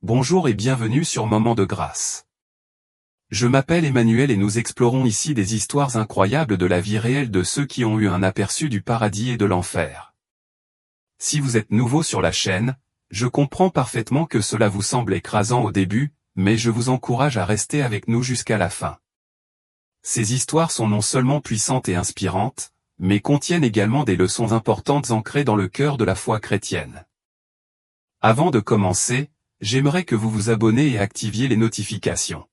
Bonjour et bienvenue sur Moment de Grâce. Je m'appelle Emmanuel et nous explorons ici des histoires incroyables de la vie réelle de ceux qui ont eu un aperçu du paradis et de l'enfer. Si vous êtes nouveau sur la chaîne, je comprends parfaitement que cela vous semble écrasant au début, mais je vous encourage à rester avec nous jusqu'à la fin. Ces histoires sont non seulement puissantes et inspirantes, mais contiennent également des leçons importantes ancrées dans le cœur de la foi chrétienne. Avant de commencer, j'aimerais que vous vous abonnez et activiez les notifications.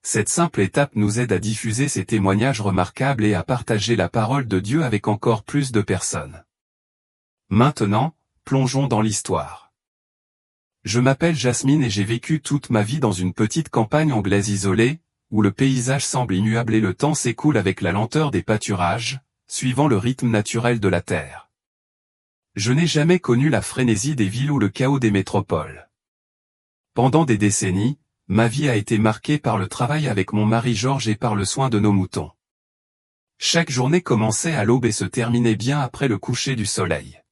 Cette simple étape nous aide à diffuser ces témoignages remarquables et à partager la parole de Dieu avec encore plus de personnes. Maintenant, plongeons dans l'histoire. Je m'appelle Jasmine et j'ai vécu toute ma vie dans une petite campagne anglaise isolée, où le paysage semble immuable et le temps s'écoule avec la lenteur des pâturages, suivant le rythme naturel de la terre. Je n'ai jamais connu la frénésie des villes ou le chaos des métropoles. Pendant des décennies, ma vie a été marquée par le travail avec mon mari Georges et par le soin de nos moutons. Chaque journée commençait à l'aube et se terminait bien après le coucher du soleil.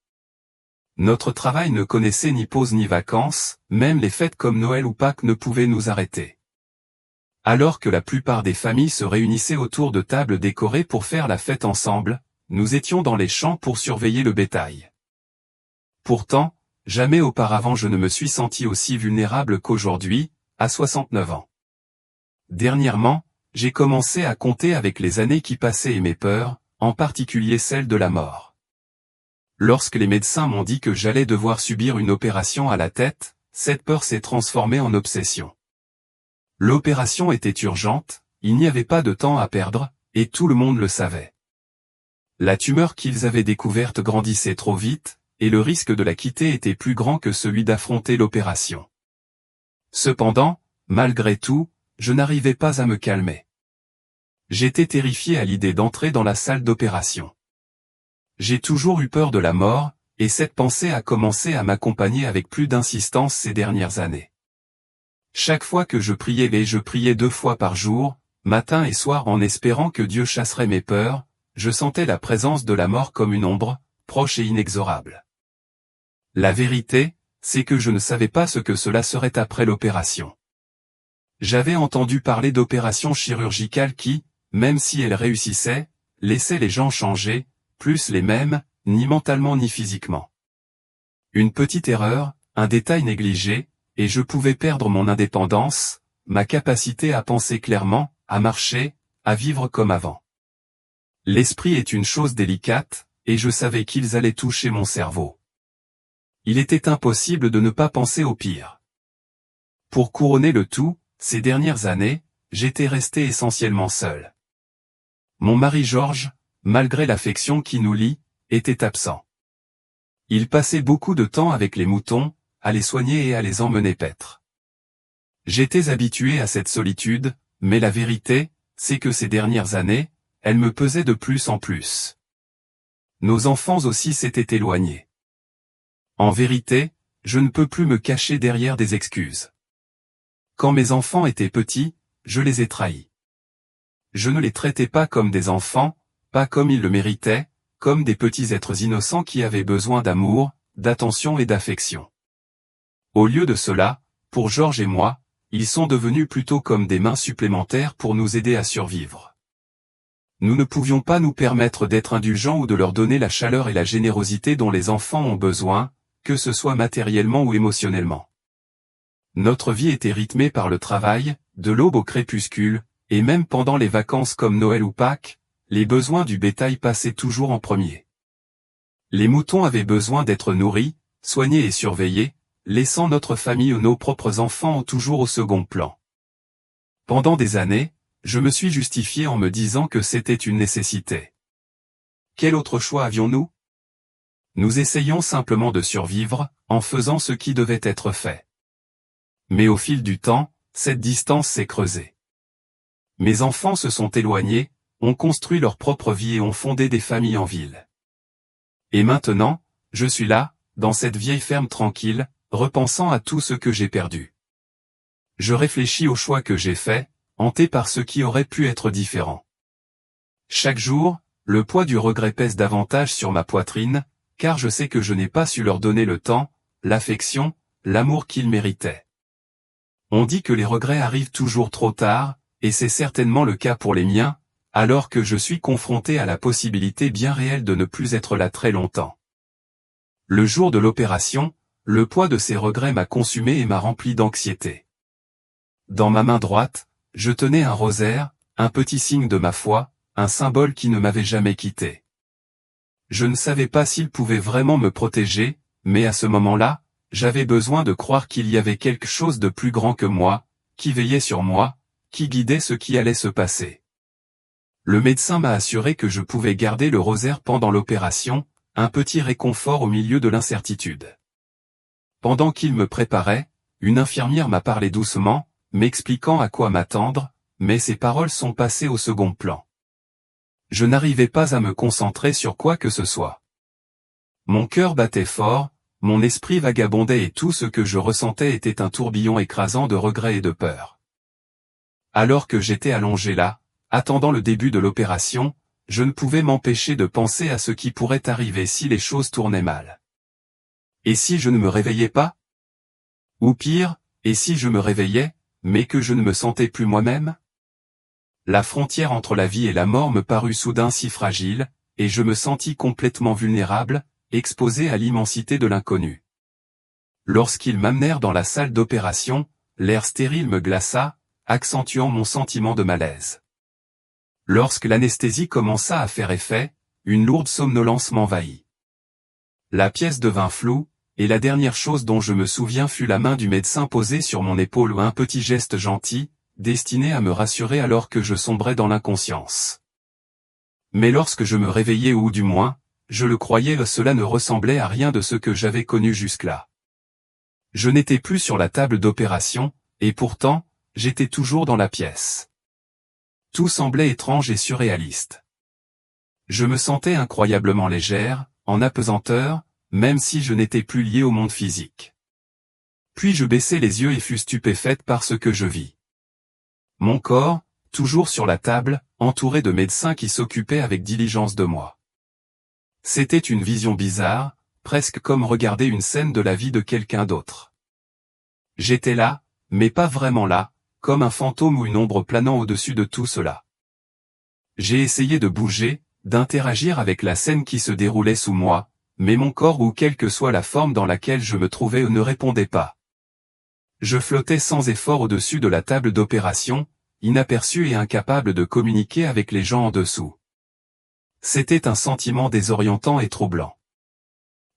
Notre travail ne connaissait ni pause ni vacances, même les fêtes comme Noël ou Pâques ne pouvaient nous arrêter. Alors que la plupart des familles se réunissaient autour de tables décorées pour faire la fête ensemble, nous étions dans les champs pour surveiller le bétail. Pourtant, jamais auparavant je ne me suis senti aussi vulnérable qu'aujourd'hui, à 69 ans. Dernièrement, j'ai commencé à compter avec les années qui passaient et mes peurs, en particulier celle de la mort. Lorsque les médecins m'ont dit que j'allais devoir subir une opération à la tête, cette peur s'est transformée en obsession. L'opération était urgente, il n'y avait pas de temps à perdre, et tout le monde le savait. La tumeur qu'ils avaient découverte grandissait trop vite, et le risque de la quitter était plus grand que celui d'affronter l'opération. Cependant, malgré tout, je n'arrivais pas à me calmer. J'étais terrifié à l'idée d'entrer dans la salle d'opération. J'ai toujours eu peur de la mort, et cette pensée a commencé à m'accompagner avec plus d'insistance ces dernières années. Chaque fois que je priais et je priais 2 fois par jour, matin et soir en espérant que Dieu chasserait mes peurs, je sentais la présence de la mort comme une ombre, proche et inexorable. La vérité, c'est que je ne savais pas ce que cela serait après l'opération. J'avais entendu parler d'opérations chirurgicales qui, même si elles réussissaient, laissaient les gens changer, plus les mêmes, ni mentalement ni physiquement. Une petite erreur, un détail négligé, et je pouvais perdre mon indépendance, ma capacité à penser clairement, à marcher, à vivre comme avant. L'esprit est une chose délicate, et je savais qu'ils allaient toucher mon cerveau. Il était impossible de ne pas penser au pire. Pour couronner le tout, ces dernières années, j'étais resté essentiellement seul. Mon mari Georges, malgré l'affection qui nous lie, était absent. Il passait beaucoup de temps avec les moutons, à les soigner et à les emmener paître. J'étais habitué à cette solitude, mais la vérité, c'est que ces dernières années, elle me pesait de plus en plus. Nos enfants aussi s'étaient éloignés. En vérité, je ne peux plus me cacher derrière des excuses. Quand mes enfants étaient petits, je les ai trahis. Je ne les traitais pas comme des enfants, pas comme ils le méritaient, comme des petits êtres innocents qui avaient besoin d'amour, d'attention et d'affection. Au lieu de cela, pour Georges et moi, ils sont devenus plutôt comme des mains supplémentaires pour nous aider à survivre. Nous ne pouvions pas nous permettre d'être indulgents ou de leur donner la chaleur et la générosité dont les enfants ont besoin, que ce soit matériellement ou émotionnellement. Notre vie était rythmée par le travail, de l'aube au crépuscule, et même pendant les vacances comme Noël ou Pâques, les besoins du bétail passaient toujours en premier. Les moutons avaient besoin d'être nourris, soignés et surveillés, laissant notre famille ou nos propres enfants toujours au second plan. Pendant des années, je me suis justifié en me disant que c'était une nécessité. Quel autre choix avions-nous? Nous essayions simplement de survivre, en faisant ce qui devait être fait. Mais au fil du temps, cette distance s'est creusée. Mes enfants se sont éloignés, ont construit leur propre vie et ont fondé des familles en ville. Et maintenant, je suis là, dans cette vieille ferme tranquille, repensant à tout ce que j'ai perdu. Je réfléchis aux choix que j'ai faits, hanté par ce qui aurait pu être différent. Chaque jour, le poids du regret pèse davantage sur ma poitrine, car je sais que je n'ai pas su leur donner le temps, l'affection, l'amour qu'ils méritaient. On dit que les regrets arrivent toujours trop tard, et c'est certainement le cas pour les miens, alors que je suis confronté à la possibilité bien réelle de ne plus être là très longtemps. Le jour de l'opération, le poids de ces regrets m'a consumé et m'a rempli d'anxiété. Dans ma main droite, je tenais un rosaire, un petit signe de ma foi, un symbole qui ne m'avait jamais quitté. Je ne savais pas s'il pouvait vraiment me protéger, mais à ce moment-là, j'avais besoin de croire qu'il y avait quelque chose de plus grand que moi, qui veillait sur moi, qui guidait ce qui allait se passer. Le médecin m'a assuré que je pouvais garder le rosaire pendant l'opération, un petit réconfort au milieu de l'incertitude. Pendant qu'il me préparait, une infirmière m'a parlé doucement, m'expliquant à quoi m'attendre, mais ses paroles sont passées au second plan. Je n'arrivais pas à me concentrer sur quoi que ce soit. Mon cœur battait fort, mon esprit vagabondait et tout ce que je ressentais était un tourbillon écrasant de regrets et de peur. Alors que j'étais allongé là, attendant le début de l'opération, je ne pouvais m'empêcher de penser à ce qui pourrait arriver si les choses tournaient mal. Et si je ne me réveillais pas? Ou pire, et si je me réveillais, mais que je ne me sentais plus moi-même? La frontière entre la vie et la mort me parut soudain si fragile, et je me sentis complètement vulnérable, exposé à l'immensité de l'inconnu. Lorsqu'ils m'amenèrent dans la salle d'opération, l'air stérile me glaça, accentuant mon sentiment de malaise. Lorsque l'anesthésie commença à faire effet, une lourde somnolence m'envahit. La pièce devint floue, et la dernière chose dont je me souviens fut la main du médecin posée sur mon épaule ou un petit geste gentil, destiné à me rassurer alors que je sombrais dans l'inconscience. Mais lorsque je me réveillais ou du moins, je le croyais, cela ne ressemblait à rien de ce que j'avais connu jusque-là. Je n'étais plus sur la table d'opération, et pourtant, j'étais toujours dans la pièce. Tout semblait étrange et surréaliste. Je me sentais incroyablement légère, en apesanteur, même si je n'étais plus lié au monde physique. Puis je baissai les yeux et fus stupéfaite par ce que je vis. Mon corps, toujours sur la table, entouré de médecins qui s'occupaient avec diligence de moi. C'était une vision bizarre, presque comme regarder une scène de la vie de quelqu'un d'autre. J'étais là, mais pas vraiment là, comme un fantôme ou une ombre planant au-dessus de tout cela. J'ai essayé de bouger, d'interagir avec la scène qui se déroulait sous moi, mais mon corps ou quelle que soit la forme dans laquelle je me trouvais ne répondait pas. Je flottais sans effort au-dessus de la table d'opération, inaperçu et incapable de communiquer avec les gens en dessous. C'était un sentiment désorientant et troublant.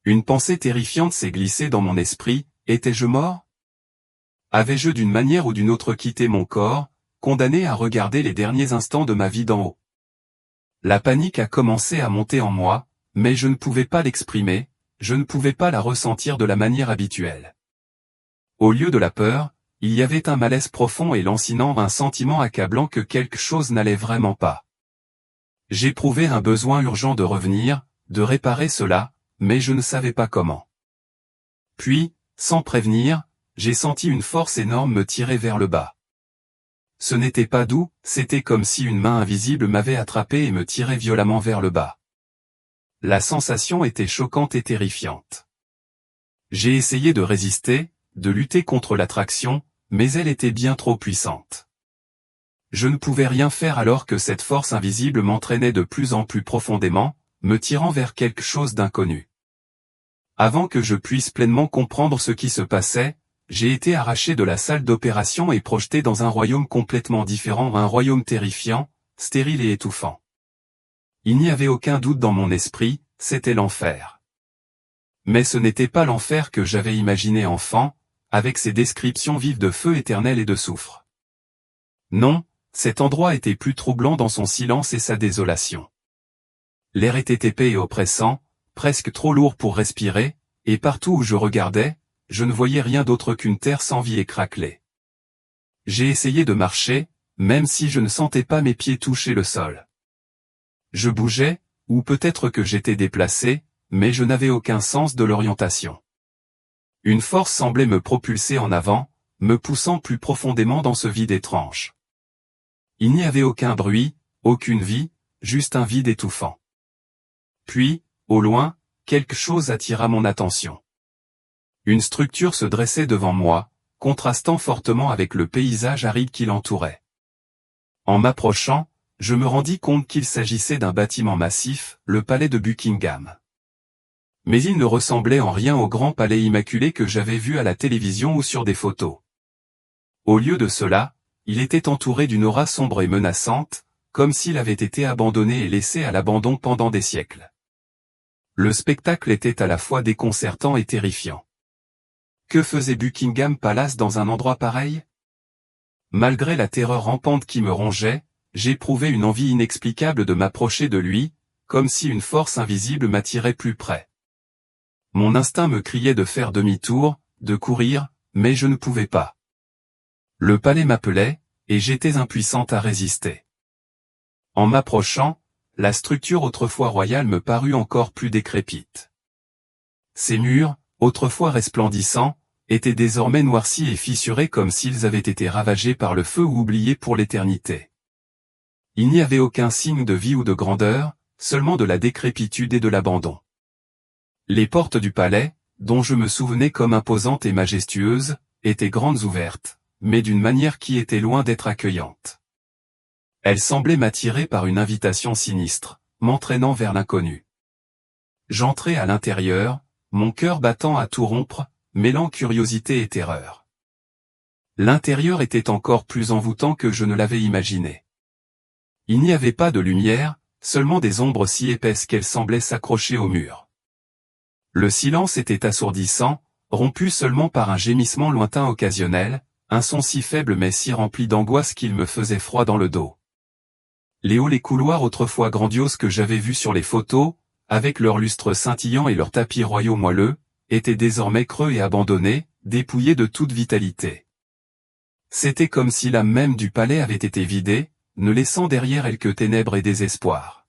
Une pensée terrifiante s'est glissée dans mon esprit, étais-je mort? Avais-je d'une manière ou d'une autre quitté mon corps, condamné à regarder les derniers instants de ma vie d'en haut? La panique a commencé à monter en moi, mais je ne pouvais pas l'exprimer, je ne pouvais pas la ressentir de la manière habituelle. Au lieu de la peur, il y avait un malaise profond et lancinant, un sentiment accablant que quelque chose n'allait vraiment pas. J'éprouvais un besoin urgent de revenir, de réparer cela, mais je ne savais pas comment. Puis, sans prévenir, j'ai senti une force énorme me tirer vers le bas. Ce n'était pas doux, c'était comme si une main invisible m'avait attrapé et me tirait violemment vers le bas. La sensation était choquante et terrifiante. J'ai essayé de résister, de lutter contre l'attraction, mais elle était bien trop puissante. Je ne pouvais rien faire alors que cette force invisible m'entraînait de plus en plus profondément, me tirant vers quelque chose d'inconnu. Avant que je puisse pleinement comprendre ce qui se passait, j'ai été arraché de la salle d'opération et projeté dans un royaume complètement différent, un royaume terrifiant, stérile et étouffant. Il n'y avait aucun doute dans mon esprit, c'était l'enfer. Mais ce n'était pas l'enfer que j'avais imaginé enfant, avec ses descriptions vives de feu éternel et de soufre. Non, cet endroit était plus troublant dans son silence et sa désolation. L'air était épais et oppressant, presque trop lourd pour respirer, et partout où je regardais, je ne voyais rien d'autre qu'une terre sans vie et craquelée. J'ai essayé de marcher, même si je ne sentais pas mes pieds toucher le sol. Je bougeais, ou peut-être que j'étais déplacé, mais je n'avais aucun sens de l'orientation. Une force semblait me propulser en avant, me poussant plus profondément dans ce vide étrange. Il n'y avait aucun bruit, aucune vie, juste un vide étouffant. Puis, au loin, quelque chose attira mon attention. Une structure se dressait devant moi, contrastant fortement avec le paysage aride qui l'entourait. En m'approchant, je me rendis compte qu'il s'agissait d'un bâtiment massif, le palais de Buckingham. Mais il ne ressemblait en rien au grand palais immaculé que j'avais vu à la télévision ou sur des photos. Au lieu de cela, il était entouré d'une aura sombre et menaçante, comme s'il avait été abandonné et laissé à l'abandon pendant des siècles. Le spectacle était à la fois déconcertant et terrifiant. Que faisait Buckingham Palace dans un endroit pareil? Malgré la terreur rampante qui me rongeait, j'éprouvais une envie inexplicable de m'approcher de lui, comme si une force invisible m'attirait plus près. Mon instinct me criait de faire demi-tour, de courir, mais je ne pouvais pas. Le palais m'appelait, et j'étais impuissante à résister. En m'approchant, la structure autrefois royale me parut encore plus décrépite. Ses murs, autrefois resplendissants, étaient désormais noircis et fissurés comme s'ils avaient été ravagés par le feu ou oubliés pour l'éternité. Il n'y avait aucun signe de vie ou de grandeur, seulement de la décrépitude et de l'abandon. Les portes du palais, dont je me souvenais comme imposantes et majestueuses, étaient grandes ouvertes, mais d'une manière qui était loin d'être accueillante. Elles semblaient m'attirer par une invitation sinistre, m'entraînant vers l'inconnu. J'entrai à l'intérieur, mon cœur battant à tout rompre, mêlant curiosité et terreur. L'intérieur était encore plus envoûtant que je ne l'avais imaginé. Il n'y avait pas de lumière, seulement des ombres si épaisses qu'elles semblaient s'accrocher au mur. Le silence était assourdissant, rompu seulement par un gémissement lointain occasionnel, un son si faible mais si rempli d'angoisse qu'il me faisait froid dans le dos. Les halls et couloirs autrefois grandioses que j'avais vus sur les photos, avec leurs lustres scintillants et leurs tapis royaux moelleux, étaient désormais creux et abandonnés, dépouillés de toute vitalité. C'était comme si l'âme même du palais avait été vidée, ne laissant derrière elle que ténèbres et désespoir.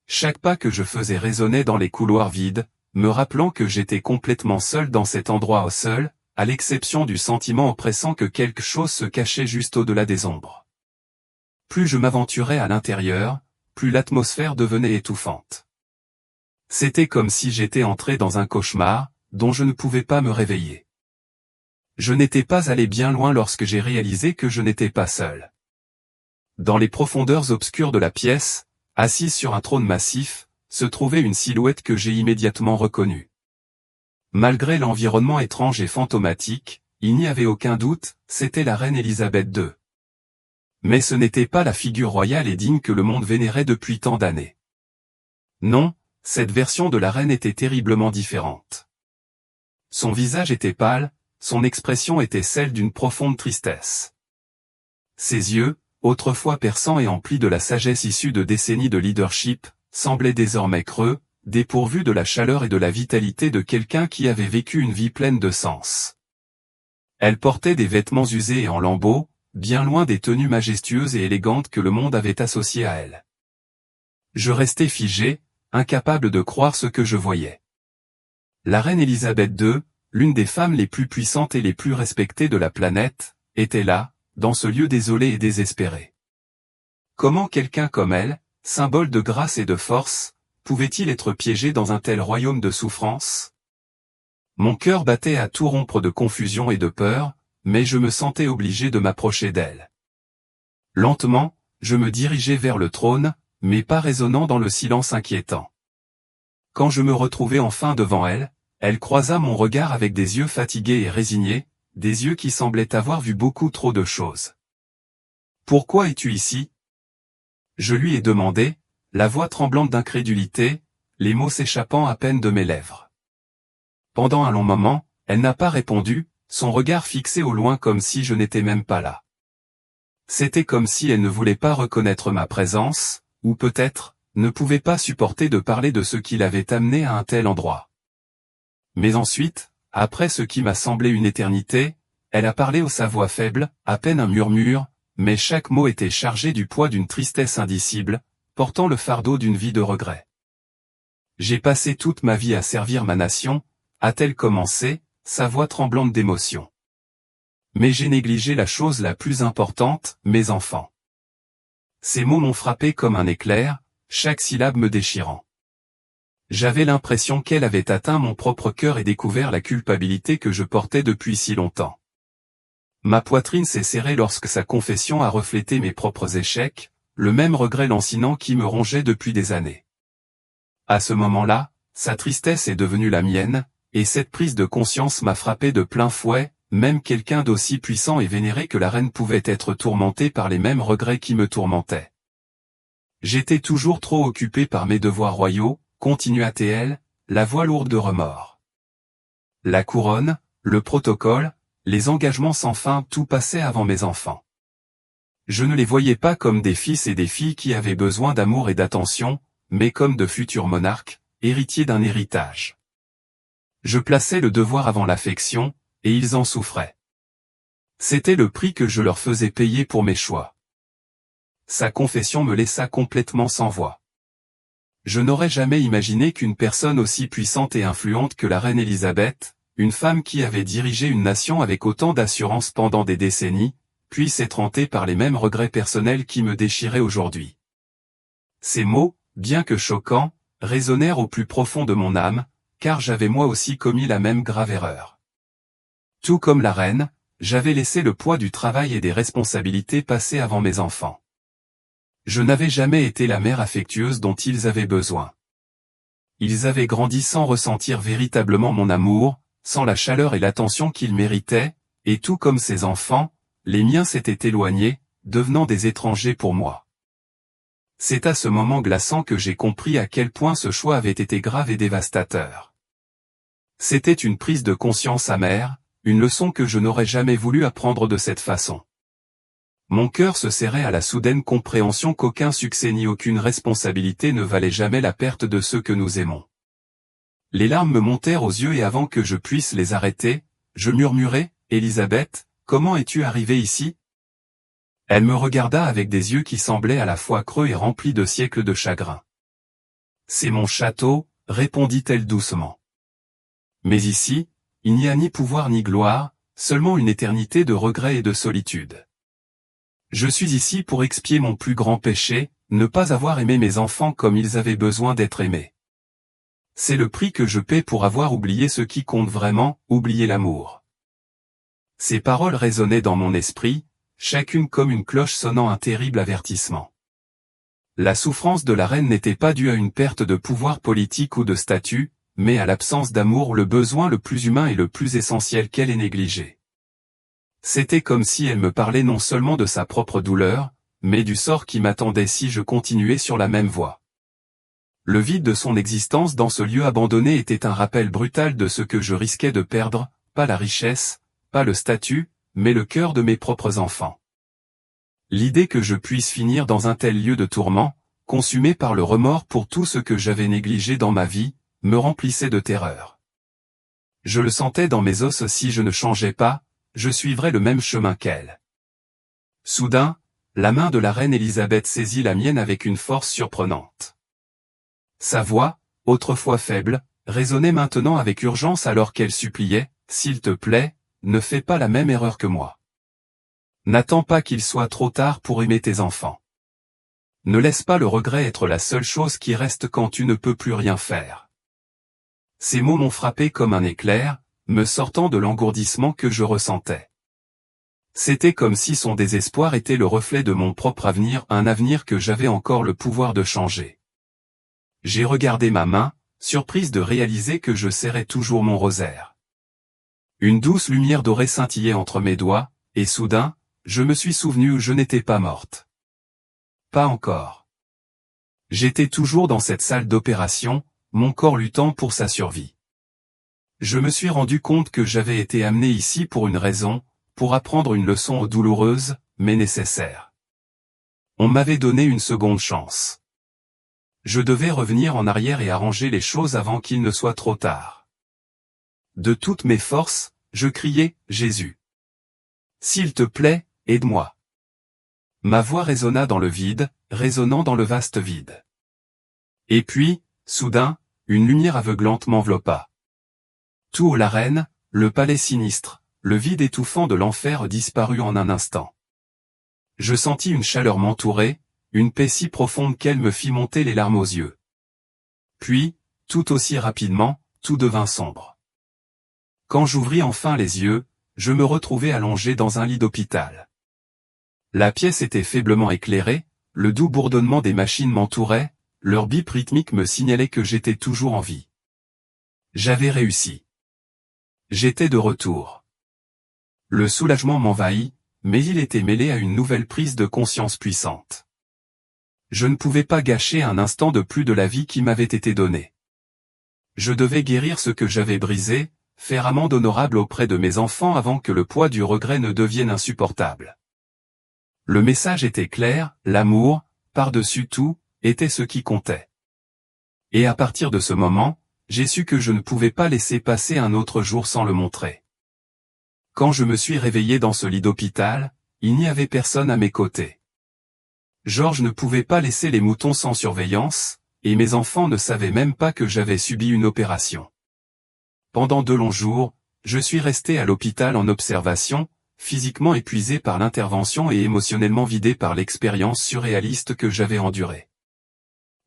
Chaque pas que je faisais résonnait dans les couloirs vides, me rappelant que j'étais complètement seul dans cet endroit seul, à l'exception du sentiment oppressant que quelque chose se cachait juste au-delà des ombres. Plus je m'aventurais à l'intérieur, plus l'atmosphère devenait étouffante. C'était comme si j'étais entré dans un cauchemar, dont je ne pouvais pas me réveiller. Je n'étais pas allé bien loin lorsque j'ai réalisé que je n'étais pas seul. Dans les profondeurs obscures de la pièce, assise sur un trône massif, se trouvait une silhouette que j'ai immédiatement reconnue. Malgré l'environnement étrange et fantomatique, il n'y avait aucun doute, c'était la reine Élisabeth II. Mais ce n'était pas la figure royale et digne que le monde vénérait depuis tant d'années. Non, cette version de la reine était terriblement différente. Son visage était pâle, son expression était celle d'une profonde tristesse. Ses yeux, autrefois perçants et emplis de la sagesse issue de décennies de leadership, semblaient désormais creux, dépourvus de la chaleur et de la vitalité de quelqu'un qui avait vécu une vie pleine de sens. Elle portait des vêtements usés et en lambeaux, bien loin des tenues majestueuses et élégantes que le monde avait associées à elle. Je restais figé, incapable de croire ce que je voyais. La reine Élisabeth II, l'une des femmes les plus puissantes et les plus respectées de la planète, était là, dans ce lieu désolé et désespéré. Comment quelqu'un comme elle, symbole de grâce et de force, pouvait-il être piégé dans un tel royaume de souffrance? Mon cœur battait à tout rompre de confusion et de peur, mais je me sentais obligé de m'approcher d'elle. Lentement, je me dirigeais vers le trône, mes pas résonnant dans le silence inquiétant. Quand je me retrouvai enfin devant elle, elle croisa mon regard avec des yeux fatigués et résignés, des yeux qui semblaient avoir vu beaucoup trop de choses. « Pourquoi es-tu ici ?» Je lui ai demandé, la voix tremblante d'incrédulité, les mots s'échappant à peine de mes lèvres. Pendant un long moment, elle n'a pas répondu, son regard fixé au loin comme si je n'étais même pas là. C'était comme si elle ne voulait pas reconnaître ma présence, ou peut-être, ne pouvait pas supporter de parler de ce qui l'avait amené à un tel endroit. Mais ensuite, après ce qui m'a semblé une éternité, elle a parlé sa voix faible, à peine un murmure, mais chaque mot était chargé du poids d'une tristesse indicible, portant le fardeau d'une vie de regret. J'ai passé toute ma vie à servir ma nation, a-t-elle commencé, sa voix tremblante d'émotion. Mais j'ai négligé la chose la plus importante, mes enfants. Ces mots m'ont frappé comme un éclair, chaque syllabe me déchirant. J'avais l'impression qu'elle avait atteint mon propre cœur et découvert la culpabilité que je portais depuis si longtemps. Ma poitrine s'est serrée lorsque sa confession a reflété mes propres échecs, le même regret lancinant qui me rongeait depuis des années. À ce moment-là, sa tristesse est devenue la mienne, et cette prise de conscience m'a frappé de plein fouet, même quelqu'un d'aussi puissant et vénéré que la reine pouvait être tourmenté par les mêmes regrets qui me tourmentaient. J'étais toujours trop occupé par mes devoirs royaux, continua-t-elle, la voix lourde de remords. La couronne, le protocole, les engagements sans fin, tout passait avant mes enfants. Je ne les voyais pas comme des fils et des filles qui avaient besoin d'amour et d'attention, mais comme de futurs monarques, héritiers d'un héritage. Je plaçais le devoir avant l'affection, et ils en souffraient. C'était le prix que je leur faisais payer pour mes choix. Sa confession me laissa complètement sans voix. Je n'aurais jamais imaginé qu'une personne aussi puissante et influente que la reine Élisabeth, une femme qui avait dirigé une nation avec autant d'assurance pendant des décennies, puisse être hantée par les mêmes regrets personnels qui me déchiraient aujourd'hui. Ces mots, bien que choquants, résonnèrent au plus profond de mon âme, car j'avais moi aussi commis la même grave erreur. Tout comme la reine, j'avais laissé le poids du travail et des responsabilités passer avant mes enfants. Je n'avais jamais été la mère affectueuse dont ils avaient besoin. Ils avaient grandi sans ressentir véritablement mon amour, sans la chaleur et l'attention qu'ils méritaient, et tout comme ces enfants, les miens s'étaient éloignés, devenant des étrangers pour moi. C'est à ce moment glaçant que j'ai compris à quel point ce choix avait été grave et dévastateur. C'était une prise de conscience amère, une leçon que je n'aurais jamais voulu apprendre de cette façon. Mon cœur se serrait à la soudaine compréhension qu'aucun succès ni aucune responsabilité ne valait jamais la perte de ceux que nous aimons. Les larmes me montèrent aux yeux et avant que je puisse les arrêter, je murmurai, « Élisabeth, comment es-tu arrivée ici ?» Elle me regarda avec des yeux qui semblaient à la fois creux et remplis de siècles de chagrin. « C'est mon château, » répondit-elle doucement. « Mais ici, il n'y a ni pouvoir ni gloire, seulement une éternité de regrets et de solitude. Je suis ici pour expier mon plus grand péché, ne pas avoir aimé mes enfants comme ils avaient besoin d'être aimés. C'est le prix que je paie pour avoir oublié ce qui compte vraiment, oublier l'amour. » Ces paroles résonnaient dans mon esprit, chacune comme une cloche sonnant un terrible avertissement. La souffrance de la reine n'était pas due à une perte de pouvoir politique ou de statut, mais à l'absence d'amour, le besoin le plus humain et le plus essentiel qu'elle ait négligé. C'était comme si elle me parlait non seulement de sa propre douleur, mais du sort qui m'attendait si je continuais sur la même voie. Le vide de son existence dans ce lieu abandonné était un rappel brutal de ce que je risquais de perdre, pas la richesse, pas le statut, mais le cœur de mes propres enfants. L'idée que je puisse finir dans un tel lieu de tourment, consumé par le remords pour tout ce que j'avais négligé dans ma vie, me remplissait de terreur. Je le sentais dans mes os, si je ne changeais pas, je suivrais le même chemin qu'elle. Soudain, la main de la reine Élisabeth saisit la mienne avec une force surprenante. Sa voix, autrefois faible, résonnait maintenant avec urgence alors qu'elle suppliait, « S'il te plaît, ne fais pas la même erreur que moi. N'attends pas qu'il soit trop tard pour aimer tes enfants. Ne laisse pas le regret être la seule chose qui reste quand tu ne peux plus rien faire. » Ces mots m'ont frappé comme un éclair, me sortant de l'engourdissement que je ressentais. C'était comme si son désespoir était le reflet de mon propre avenir, un avenir que j'avais encore le pouvoir de changer. J'ai regardé ma main, surprise de réaliser que je serrais toujours mon rosaire. Une douce lumière dorée scintillait entre mes doigts, et soudain, je me suis souvenu que je n'étais pas morte. Pas encore. J'étais toujours dans cette salle d'opération, mon corps luttant pour sa survie. Je me suis rendu compte que j'avais été amené ici pour une raison, pour apprendre une leçon douloureuse, mais nécessaire. On m'avait donné une seconde chance. Je devais revenir en arrière et arranger les choses avant qu'il ne soit trop tard. De toutes mes forces, je criai, « Jésus! S'il te plaît, aide-moi. » Ma voix résonna dans le vide, résonnant dans le vaste vide. Et puis, soudain, une lumière aveuglante m'enveloppa. Tout haut la reine, le palais sinistre, le vide étouffant de l'enfer disparut en un instant. Je sentis une chaleur m'entourer, une paix si profonde qu'elle me fit monter les larmes aux yeux. Puis, tout aussi rapidement, tout devint sombre. Quand j'ouvris enfin les yeux, je me retrouvais allongé dans un lit d'hôpital. La pièce était faiblement éclairée, le doux bourdonnement des machines m'entourait, leur bip rythmique me signalait que j'étais toujours en vie. J'avais réussi. J'étais de retour. Le soulagement m'envahit, mais il était mêlé à une nouvelle prise de conscience puissante. Je ne pouvais pas gâcher un instant de plus de la vie qui m'avait été donnée. Je devais guérir ce que j'avais brisé, faire amende honorable auprès de mes enfants avant que le poids du regret ne devienne insupportable. Le message était clair, l'amour, par-dessus tout, était ce qui comptait. Et à partir de ce moment, j'ai su que je ne pouvais pas laisser passer un autre jour sans le montrer. Quand je me suis réveillé dans ce lit d'hôpital, il n'y avait personne à mes côtés. Georges ne pouvait pas laisser les moutons sans surveillance, et mes enfants ne savaient même pas que j'avais subi une opération. Pendant 2 longs jours, je suis resté à l'hôpital en observation, physiquement épuisé par l'intervention et émotionnellement vidé par l'expérience surréaliste que j'avais endurée.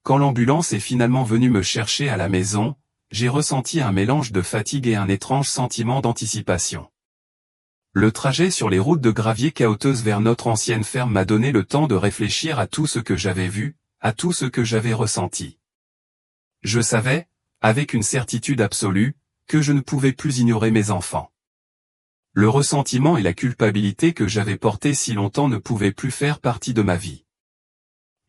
Quand l'ambulance est finalement venue me chercher à la maison, j'ai ressenti un mélange de fatigue et un étrange sentiment d'anticipation. Le trajet sur les routes de gravier caouteuses vers notre ancienne ferme m'a donné le temps de réfléchir à tout ce que j'avais vu, à tout ce que j'avais ressenti. Je savais, avec une certitude absolue, que je ne pouvais plus ignorer mes enfants. Le ressentiment et la culpabilité que j'avais portés si longtemps ne pouvaient plus faire partie de ma vie.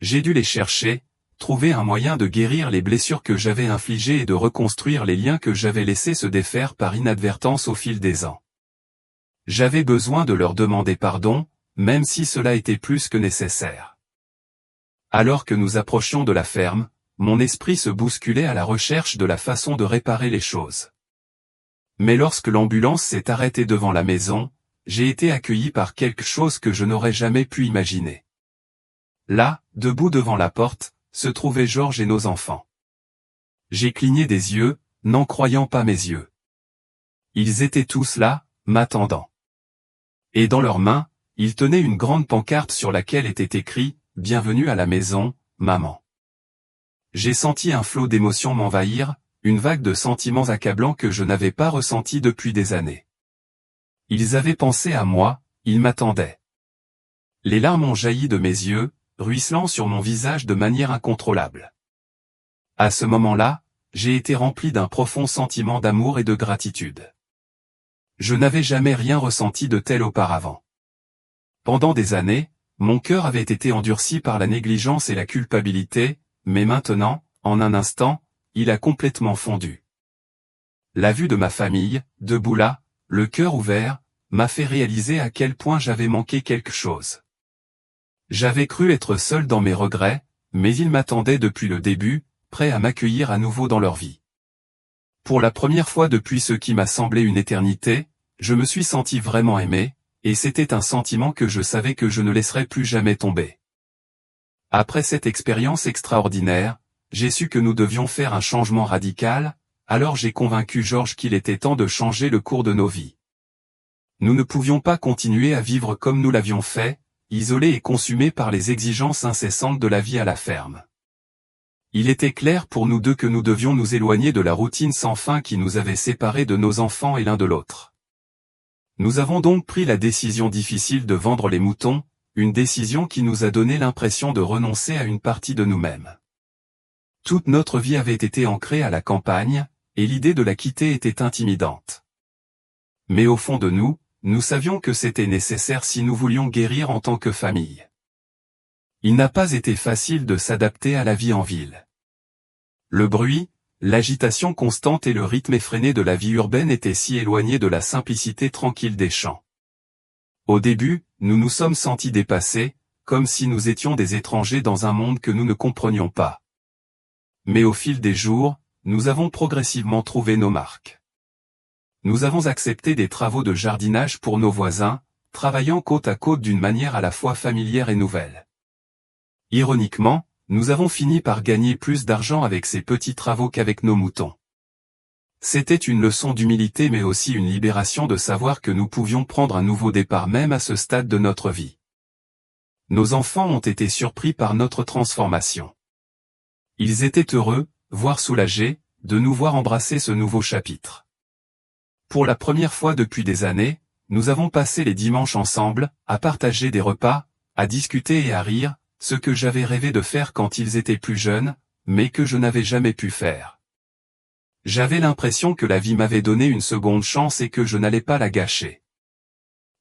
J'ai dû les chercher, trouver un moyen de guérir les blessures que j'avais infligées et de reconstruire les liens que j'avais laissés se défaire par inadvertance au fil des ans. J'avais besoin de leur demander pardon, même si cela était plus que nécessaire. Alors que nous approchions de la ferme, mon esprit se bousculait à la recherche de la façon de réparer les choses. Mais lorsque l'ambulance s'est arrêtée devant la maison, j'ai été accueilli par quelque chose que je n'aurais jamais pu imaginer. Là, debout devant la porte, se trouvaient Georges et nos enfants. J'ai cligné des yeux, n'en croyant pas mes yeux. Ils étaient tous là, m'attendant. Et dans leurs mains, ils tenaient une grande pancarte sur laquelle était écrit « Bienvenue à la maison, maman ». J'ai senti un flot d'émotions m'envahir, une vague de sentiments accablants que je n'avais pas ressentis depuis des années. Ils avaient pensé à moi, ils m'attendaient. Les larmes ont jailli de mes yeux, ruisselant sur mon visage de manière incontrôlable. À ce moment-là, j'ai été rempli d'un profond sentiment d'amour et de gratitude. Je n'avais jamais rien ressenti de tel auparavant. Pendant des années, mon cœur avait été endurci par la négligence et la culpabilité, mais maintenant, en un instant, il a complètement fondu. La vue de ma famille, debout là, le cœur ouvert, m'a fait réaliser à quel point j'avais manqué quelque chose. J'avais cru être seul dans mes regrets, mais ils m'attendaient depuis le début, prêts à m'accueillir à nouveau dans leur vie. Pour la première fois depuis ce qui m'a semblé une éternité, je me suis senti vraiment aimé, et c'était un sentiment que je savais que je ne laisserais plus jamais tomber. Après cette expérience extraordinaire, j'ai su que nous devions faire un changement radical, alors j'ai convaincu Georges qu'il était temps de changer le cours de nos vies. Nous ne pouvions pas continuer à vivre comme nous l'avions fait, isolés et consumés par les exigences incessantes de la vie à la ferme. Il était clair pour nous deux que nous devions nous éloigner de la routine sans fin qui nous avait séparés de nos enfants et l'un de l'autre. Nous avons donc pris la décision difficile de vendre les moutons, une décision qui nous a donné l'impression de renoncer à une partie de nous-mêmes. Toute notre vie avait été ancrée à la campagne, et l'idée de la quitter était intimidante. Mais au fond de nous, nous savions que c'était nécessaire si nous voulions guérir en tant que famille. Il n'a pas été facile de s'adapter à la vie en ville. Le bruit, l'agitation constante et le rythme effréné de la vie urbaine étaient si éloignés de la simplicité tranquille des champs. Au début, nous nous sommes sentis dépassés, comme si nous étions des étrangers dans un monde que nous ne comprenions pas. Mais au fil des jours, nous avons progressivement trouvé nos marques. Nous avons accepté des travaux de jardinage pour nos voisins, travaillant côte à côte d'une manière à la fois familière et nouvelle. Ironiquement, nous avons fini par gagner plus d'argent avec ces petits travaux qu'avec nos moutons. C'était une leçon d'humilité mais aussi une libération de savoir que nous pouvions prendre un nouveau départ même à ce stade de notre vie. Nos enfants ont été surpris par notre transformation. Ils étaient heureux, voire soulagés, de nous voir embrasser ce nouveau chapitre. Pour la première fois depuis des années, nous avons passé les dimanches ensemble, à partager des repas, à discuter et à rire, ce que j'avais rêvé de faire quand ils étaient plus jeunes, mais que je n'avais jamais pu faire. J'avais l'impression que la vie m'avait donné une seconde chance et que je n'allais pas la gâcher.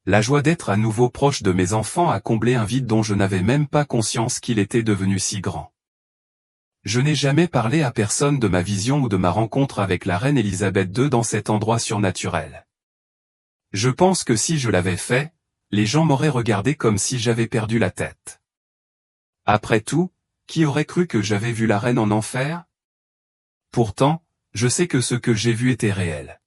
La joie d'être à nouveau proche de mes enfants a comblé un vide dont je n'avais même pas conscience qu'il était devenu si grand. Je n'ai jamais parlé à personne de ma vision ou de ma rencontre avec la reine Elisabeth II dans cet endroit surnaturel. Je pense que si je l'avais fait, les gens m'auraient regardé comme si j'avais perdu la tête. Après tout, qui aurait cru que j'avais vu la reine en enfer? Pourtant, je sais que ce que j'ai vu était réel.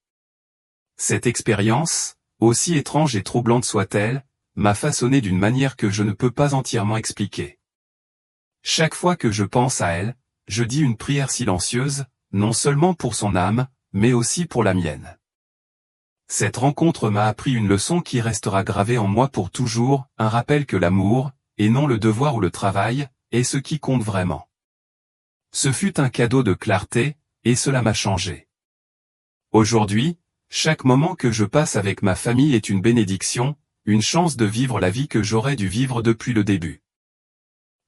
Cette expérience, aussi étrange et troublante soit-elle, m'a façonné d'une manière que je ne peux pas entièrement expliquer. Chaque fois que je pense à elle, je dis une prière silencieuse, non seulement pour son âme, mais aussi pour la mienne. Cette rencontre m'a appris une leçon qui restera gravée en moi pour toujours, un rappel que l'amour, et non le devoir ou le travail, est ce qui compte vraiment. Ce fut un cadeau de clarté, et cela m'a changé. Aujourd'hui, chaque moment que je passe avec ma famille est une bénédiction, une chance de vivre la vie que j'aurais dû vivre depuis le début.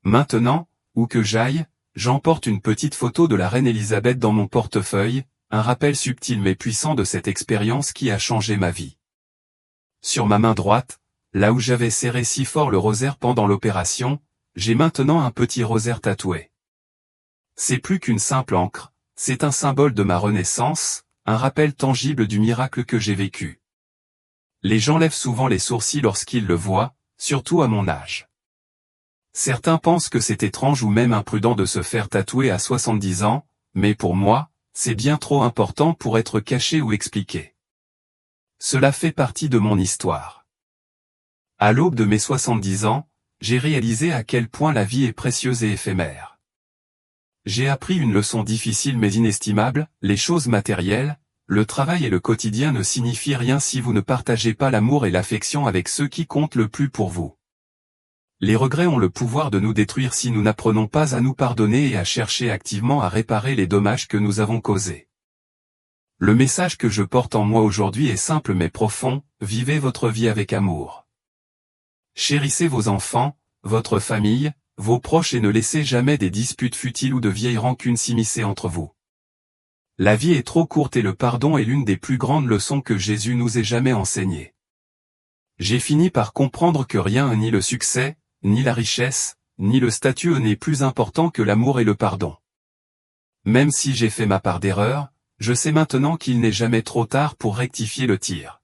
Maintenant, où que j'aille, j'emporte une petite photo de la reine Elisabeth dans mon portefeuille, un rappel subtil mais puissant de cette expérience qui a changé ma vie. Sur ma main droite, là où j'avais serré si fort le rosaire pendant l'opération, j'ai maintenant un petit rosaire tatoué. C'est plus qu'une simple encre, c'est un symbole de ma renaissance, un rappel tangible du miracle que j'ai vécu. Les gens lèvent souvent les sourcils lorsqu'ils le voient, surtout à mon âge. Certains pensent que c'est étrange ou même imprudent de se faire tatouer à 70 ans, mais pour moi, c'est bien trop important pour être caché ou expliqué. Cela fait partie de mon histoire. À l'aube de mes 70 ans, j'ai réalisé à quel point la vie est précieuse et éphémère. J'ai appris une leçon difficile mais inestimable, les choses matérielles, le travail et le quotidien ne signifient rien si vous ne partagez pas l'amour et l'affection avec ceux qui comptent le plus pour vous. Les regrets ont le pouvoir de nous détruire si nous n'apprenons pas à nous pardonner et à chercher activement à réparer les dommages que nous avons causés. Le message que je porte en moi aujourd'hui est simple mais profond, vivez votre vie avec amour. Chérissez vos enfants, votre famille, vos proches et ne laissez jamais des disputes futiles ou de vieilles rancunes s'immiscer entre vous. La vie est trop courte et le pardon est l'une des plus grandes leçons que Jésus nous ait jamais enseignées. J'ai fini par comprendre que rien, ni le succès, ni la richesse, ni le statut n'est plus important que l'amour et le pardon. Même si j'ai fait ma part d'erreur, je sais maintenant qu'il n'est jamais trop tard pour rectifier le tir.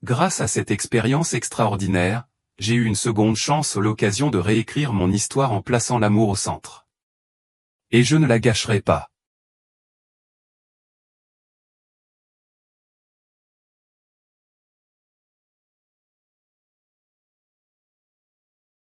Grâce à cette expérience extraordinaire, j'ai eu une seconde chance, l'occasion de réécrire mon histoire en plaçant l'amour au centre. Et je ne la gâcherai pas.